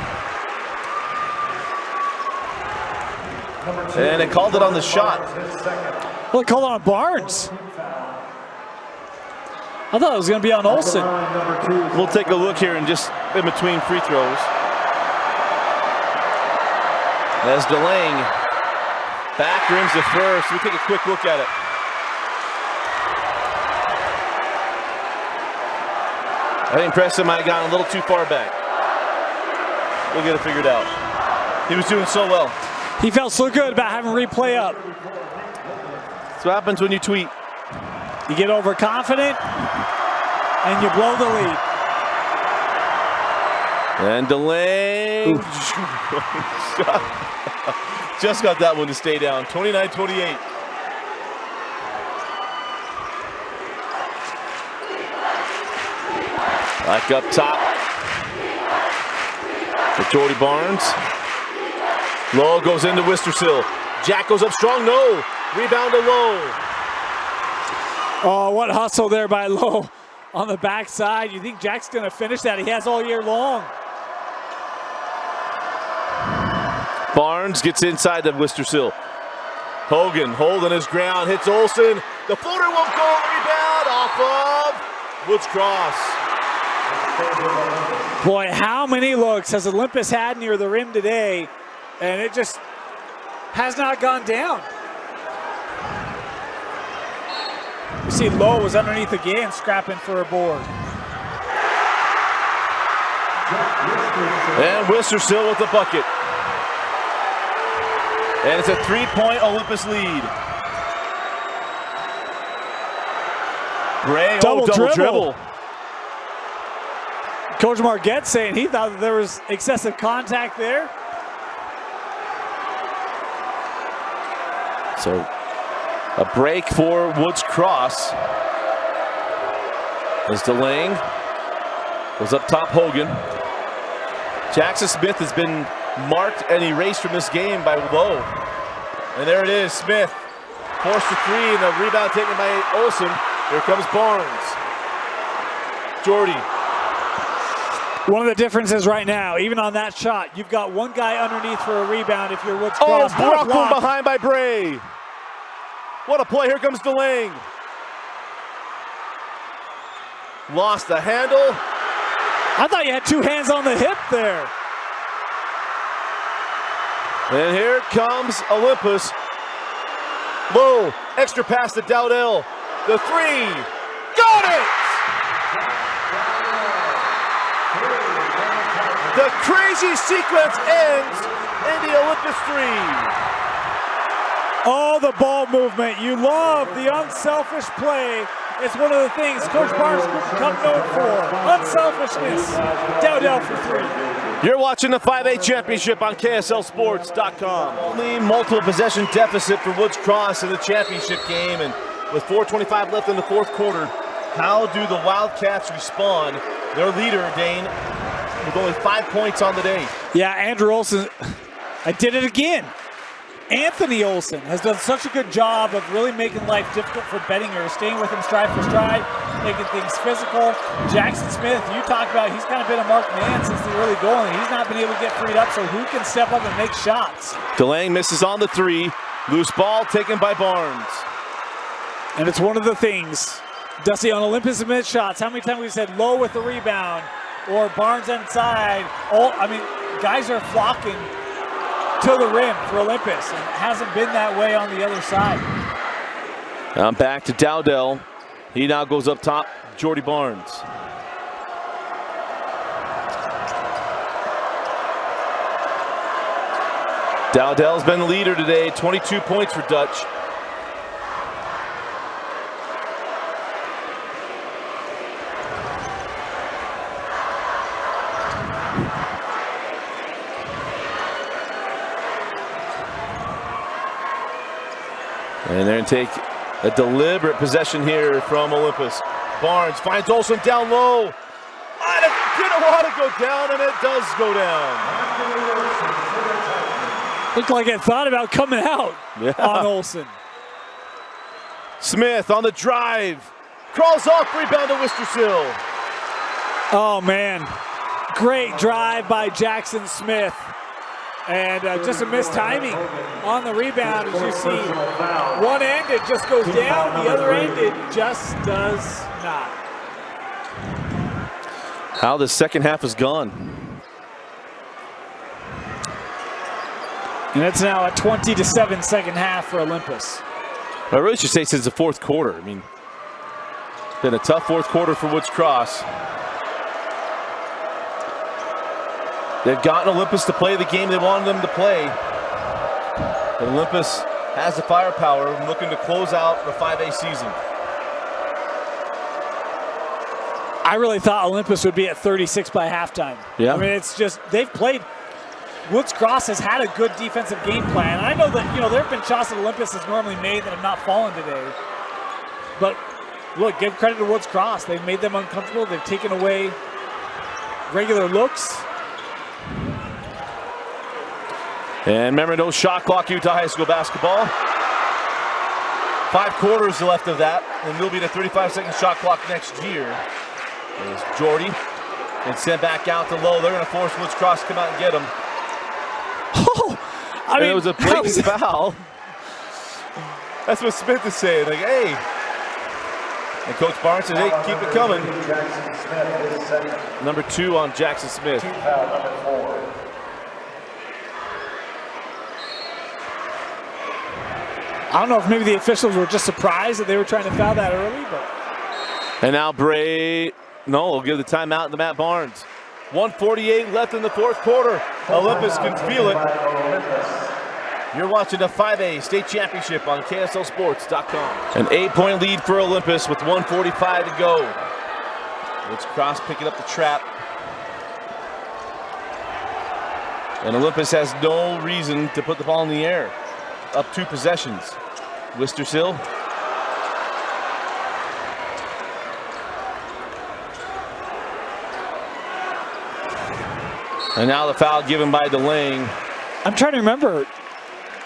And they called it on the shot. Well, they called it on Barnes. I thought it was going to be on Olsen. We'll take a look here in just in between free throws. As Delane back rims the first. We take a quick look at it. I think Preston might have gotten a little too far back. We'll get it figured out. He was doing so well. He felt so good about having replay up. That's what happens when you tweet. You get overconfident, and you blow the lead. And Delane just got that one to stay down. 29-28. Back up top with Jordy Barnes. Low goes into Wistrcill. Jack goes up strong. No. Rebound to Low. Oh, what hustle there by Low on the backside. You think Jack's going to finish that? He has all year long. Barnes gets inside of Wistrcill. Hogan holding his ground, hits Olsen. The floater won't go. Rebound off of Woods Cross. Boy, how many looks has Olympus had near the rim today, and it just has not gone down. You see Lowe was underneath again, scrapping for a board. And Wistrcill with the bucket. And it's a three-point Olympus lead. Gray, double dribble. dribble. Coach Marquette saying he thought that there was excessive contact there. So a break for Woods Cross. As Delane goes up top, Hogan. Jackson Smith has been marked and erased from this game by Lowe. And there it is, Smith forced to three, and the rebound taken by Olsen. Here comes Barnes. Jordy. One of the differences right now, even on that shot, you've got one guy underneath for a rebound if you're Woods Cross. Oh, blocked one behind by Bray. What a play, here comes DeLange. Lost the handle. I thought you had two hands on the hip there. And here comes Olympus. Low, extra pass to Dowdell. The three, got it! The crazy sequence ends in the Olympus three. Oh, the ball movement. You love the unselfish play. It's one of the things Coach Barnes come known for. Unselfishness. Dowdell for three. You're watching the 5A Championship on KSLSports.com. Only multiple possession deficit for Woods Cross in the championship game, and with 4:25 left in the fourth quarter, how do the Wildcats respond? Their leader, Dane, with only 5 points on the day. Yeah, Andrew Olsen, I did it again. Anthony Olsen has done such a good job of really making life difficult for Bettinger, staying with him stride for stride, making things physical. Jackson Smith, you talked about, he's kind of been a marked man since the early goal, and he's not been able to get freed up, so who can step up and make shots? DeLange misses on the three. Loose ball taken by Barnes. And it's one of the things, Dusty, on Olympus missed shots, how many times we've said Low with the rebound or Barnes inside. Guys are flocking to the rim for Olympus, and it hasn't been that way on the other side. Now back to Dowdell. He now goes up top, Jordy Barnes. Dowdell's been the leader today, 22 points for Dutch. And they're going to take a deliberate possession here from Olympus. Barnes finds Olsen down low. Didn't want to go down, and it does go down. Looked like it thought about coming out on Olsen. Smith on the drive. Crawls off, rebound to Wistrcill. Oh, man. Great drive by Jackson Smith. And just a missed timing on the rebound. As you see, one end, it just goes down. The other end, it just does not. How the second half has gone. And it's now a 20-7 second half for Olympus. I really should say since the fourth quarter. I mean, it's been a tough fourth quarter for Woods Cross. They've gotten Olympus to play the game they wanted them to play. And Olympus has the firepower looking to close out the 5A season. I really thought Olympus would be at 36 by halftime. Yeah. I mean, it's just, they've played, Woods Cross has had a good defensive game plan. And I know that, there have been shots that Olympus has normally made that have not fallen today. But look, give credit to Woods Cross. They've made them uncomfortable. They've taken away regular looks. And remember, no shot clock, Utah High School basketball. 5 quarters left of that, and we'll be the 35-second shot clock next year. There's Jordy, and sent back out to low. They're going to force Woods Cross to come out and get him. Oh, I mean, it was a blatant foul. That's what Smith is saying. Like, hey. And Coach Barnes said, hey, keep it coming. Number 2 on Jackson Smith. Number 4. I don't know if maybe the officials were just surprised that they were trying to foul that early, but. And now Bray, no, we'll give the timeout to Matt Barnes. 1:48 left in the 4th quarter. Olympus can feel it. You're watching the 5A state championship on KSLSports.com. An 8-point lead for Olympus with 1:45 to go. Woods Cross picking up the trap. And Olympus has no reason to put the ball in the air. Up 2 possessions. Wistrcill. And now the foul given by DeLange. I'm trying to remember.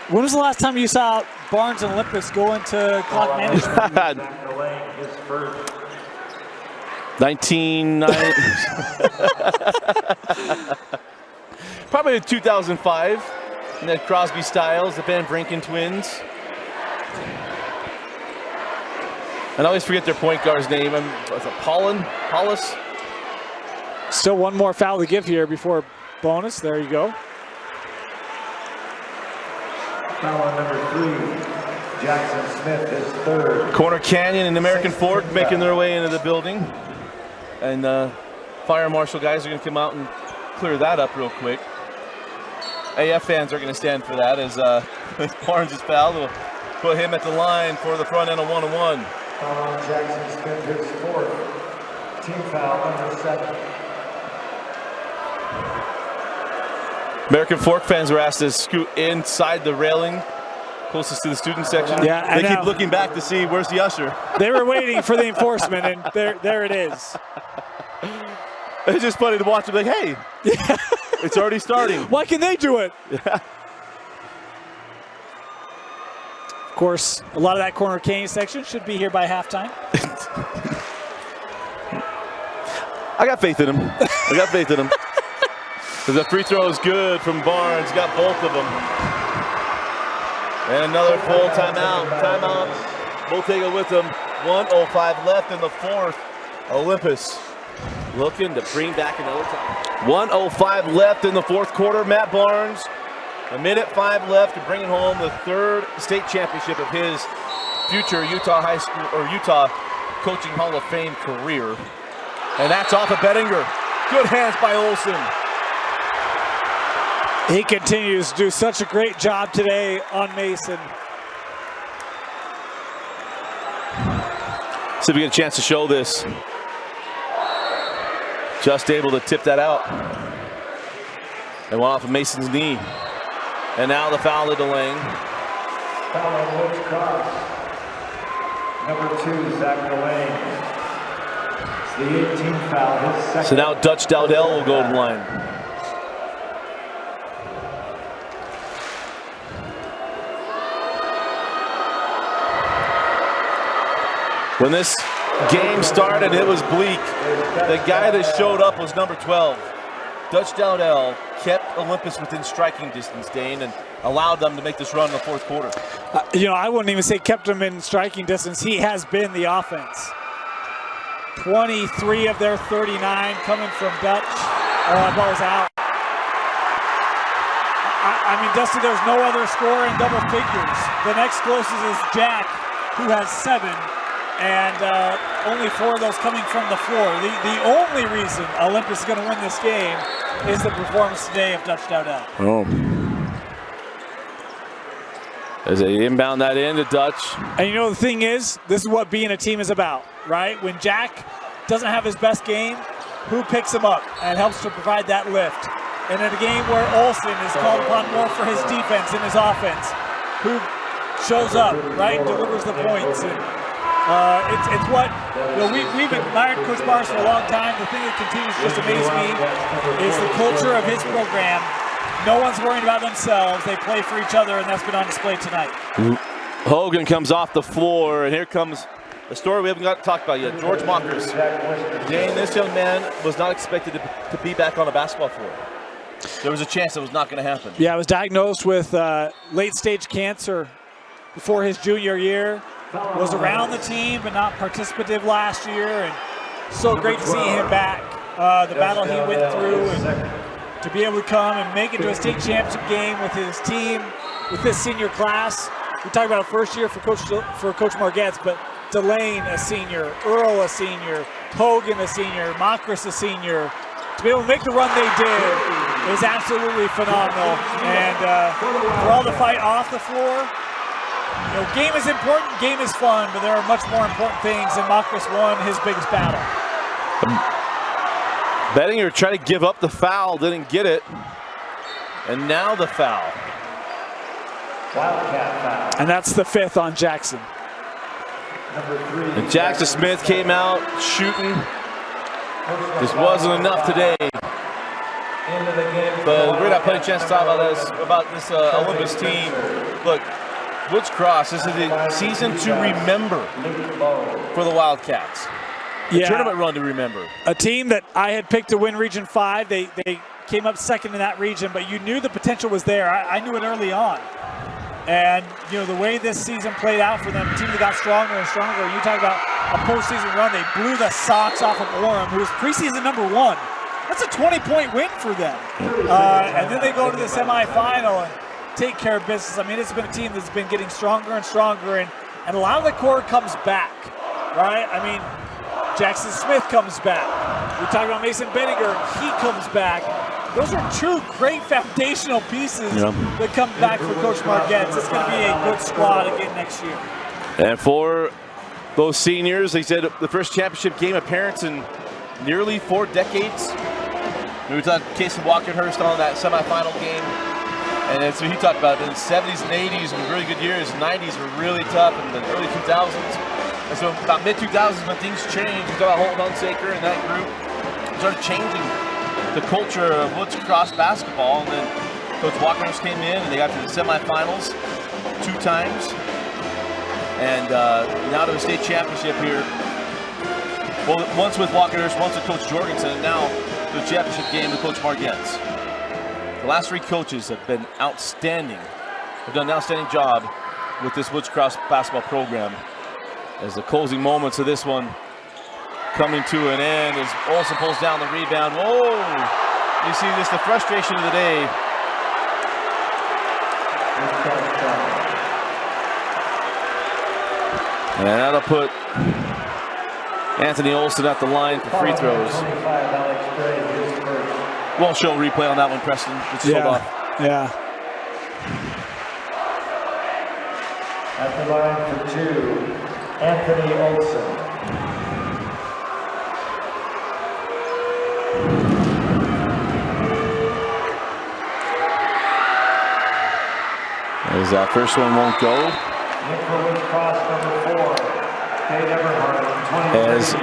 When was the last time you saw Barnes and Olympus go into clock management? 1990. Probably 2005. And then Crosby Styles, the Van Brinken twins. And I always forget their point guard's name. Was it Paulus? Still one more foul to give here before bonus. There you go. Foul on number 3. Jackson Smith is 3rd. Corner Canyon and American Fork making their way into the building. And fire marshal guys are going to come out and clear that up real quick. AF fans are going to stand for that as Barnes is fouled. We'll put him at the line for the front end of 1-on-1. Foul on Jackson Smith, his 4th. Team foul, number 7. American Fork fans were asked to scoot inside the railing, closest to the student section. Yeah, they keep looking back to see where's the usher. They were waiting for the enforcement, and there it is. It's just funny to watch them like, hey, yeah. It's already starting. Why can they do it? Yeah. Of course, a lot of that corner Canyon section should be here by halftime. I got faith in him. Because the free throw is good from Barnes. Got both of them. And another full timeout. We'll take it with them. 1:05 left in the 4th. Olympus looking to bring back another time. 1:05 left in the 4th quarter. Matt Barnes, 1:05 left to bring home the 3rd state championship of his future Utah High School or Utah Coaching Hall of Fame career. And that's off of Bettinger. Good hands by Olsen. He continues to do such a great job today on Mason. See if we get a chance to show this. Just able to tip that out. And one off of Mason's knee. And now the foul to DeLange. Foul on Woods Cross. Number 2, Zach DeLange. It's the 18th foul, his 2nd. So now Dutch Dowdell will go to the line. When this game started, it was bleak. The guy that showed up was number 12. Dutch Dowdell kept Olympus within striking distance, Dane, and allowed them to make this run in the 4th quarter. I wouldn't even say kept him in striking distance. He has been the offense. 23 of their 39 coming from Dutch. Ball's out. I mean, Dusty, there's no other scorer in double figures. The next closest is Jack, who has 7. And only 4 of those coming from the floor. The only reason Olympus is going to win this game is the performance today of Dutch Dowdell. Oh. As they inbound that in to Dutch. And the thing is, this is what being a team is about, right? When Jack doesn't have his best game, who picks him up and helps to provide that lift? And in a game where Olsen is called upon more for his defense and his offense, who shows up, right, delivers the points. And it's what, we've admired Coach Mars for a long time. The thing that continues to just amaze me is the culture of his program. No one's worrying about themselves. They play for each other, and that's been on display tonight. Hogan comes off the floor, and here comes a story we haven't got to talk about yet. George Mockers. Dane, this young man was not expected to be back on the basketball floor. There was a chance it was not going to happen. Yeah, I was diagnosed with late-stage cancer before his junior year. Was around the team, but not participative last year. And so great to see him back. The battle he went through, and to be able to come and make it to a state championship game with his team, with this senior class. We talked about a first year for Coach Margetts, but Delane a senior, Earl a senior, Hogan a senior, Mockris a senior. To be able to make the run they did is absolutely phenomenal. And for all the fight off the floor, game is important, game is fun, but there are much more important things, and Mockris won his biggest battle. Bettinger tried to give up the foul, didn't get it, and now the foul. Wildcat foul. And that's the 5th on Jackson. Number 3. And Jackson Smith came out shooting. This wasn't enough today. Into the game. But we're not plenty of chance to talk about this Olympus team. Look, Woods Cross, this is a season to remember for the Wildcats. A tournament run to remember. A team that I had picked to win Region 5. They came up second in that region, but you knew the potential was there. I knew it early on. And, the way this season played out for them, a team that got stronger and stronger. You talk about a postseason run. They blew the socks off of Orem, who was preseason number 1. That's a 20-point win for them. And then they go to the semifinal and take care of business. I mean, it's been a team that's been getting stronger and stronger, and a lot of the core comes back, right? I mean, Jackson Smith comes back. We talked about Mason Benninger. He comes back. Those are 2 great foundational pieces that come back for Coach Margetts. It's going to be a good squad again next year. And for those seniors, they said the first championship game appearance in nearly 4 decades. We talked Casey Walkenhurst on that semifinal game. And that's what he talked about. In the 70s and 80s were really good years. 90s were really tough in the early 2000s. And so about mid-2000s when things changed, we talked about Holton Hunsaker and that group started changing the culture of Woods Cross basketball. And then Coach Walkenhurst came in and they got to the semifinals 2 times. And now to the state championship here. Well, once with Walkenhurst, once with Coach Jorgensen, and now to the championship game with Coach Margetts. The last 3 coaches have been outstanding. Have done an outstanding job with this Woods Cross basketball program. As the closing moments of this one coming to an end as Olsen pulls down the rebound. Whoa! You see this, the frustration of the day. And that'll put Anthony Olsen at the line for free throws. Won't show a replay on that one, Preston. It's sold off. Yeah. At the line for 2, Anthony Olsen. As that first one won't go. As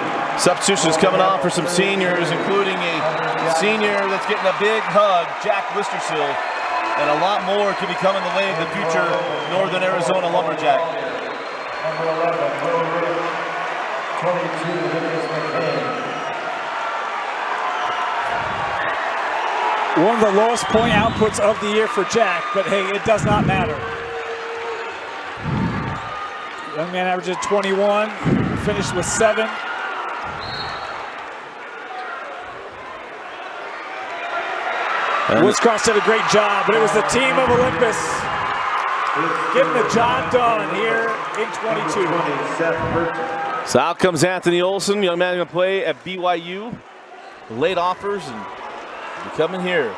substitutions coming on for some seniors, including a senior that's getting a big hug, Jack Wistrcill, and a lot more could be coming the way of the future Northern Arizona Lumberjack. Number 11, Will Rick. 22, Lucas McCain. One of the lowest point outputs of the year for Jack, but hey, it does not matter. Young man averages 21, finished with 7. Woods Cross did a great job, but it was the team of Olympus getting the job done here in 22. So out comes Anthony Olsen, young man going to play at BYU. Late offers and coming here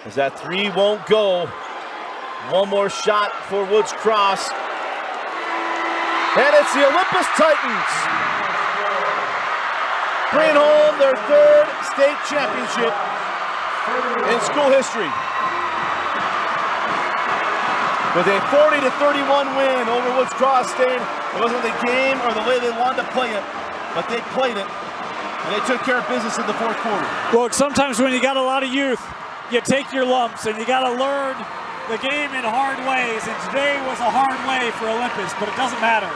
as that 3 won't go. One more shot for Woods Cross. And it's the Olympus Titans. bringing home their 3rd state championship in school history. With a 40-31 win over Woods Cross State. It wasn't the game or the way they wanted to play it, but they played it, and they took care of business in the 4th quarter. Look, sometimes when you got a lot of youth, you take your lumps, and you got to learn the game in hard ways, and today was a hard way for Olympus, but it doesn't matter.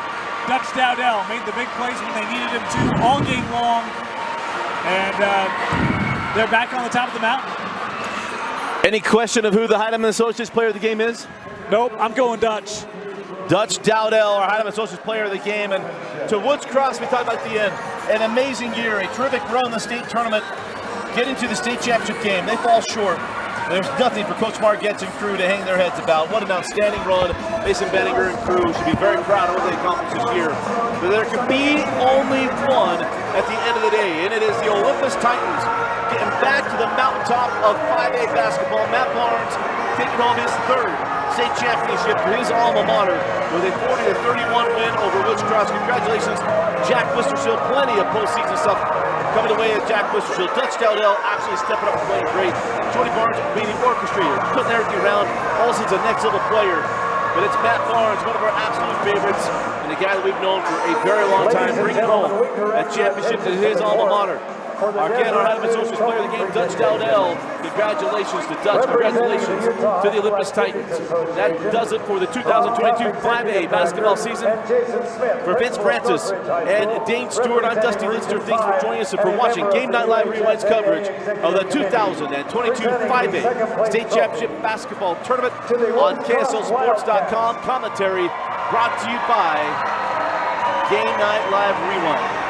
Dutch Dowdell made the big plays when they needed him to all game long, and they're back on the top of the mountain. Any question of who the Heidemann Associates player of the game is? Nope, I'm going Dutch. Dutch Dowdell, our Heidemann Associates player of the game. And to Woods Cross, we talked about the end. An amazing year, a terrific run in the state tournament, getting to the state championship game. They fall short. There's nothing for Coach Margette's and crew to hang their heads about. What an outstanding run. Mason Benninger and crew should be very proud of what they accomplished this year. But there could be only one at the end of the day, and it is the Olympus Titans getting back to the mountaintop of 5A basketball. Matt Barnes taking home his 3rd state championship for his alma mater with a 40-31 win over Woods Cross. Congratulations, Jack Wistrcill. Plenty of postseason stuff coming away at Jack Wistrcill. Dutch Dowdell actually stepping up and playing great. Jordy Barnes being the orchestrator, putting everything around. Olsen's a next level player. But it's Matt Barnes, one of our absolute favorites, and the guy that we've known for a very long time, bringing home a championship to his alma mater. Again, our Heidemann Associates player of the game, Dutch Dowdell. Congratulations to Dutch. Congratulations to the Olympus Titans. That does it for the 2022 5A basketball season. For Vince Francis and Dane Stewart, I'm Dusty Lidster. Thanks for joining us and for watching Game Night Live Rewind's coverage of the 2022 5A State Championship Basketball Tournament on KSLSports.com. Commentary brought to you by Game Night Live Rewind.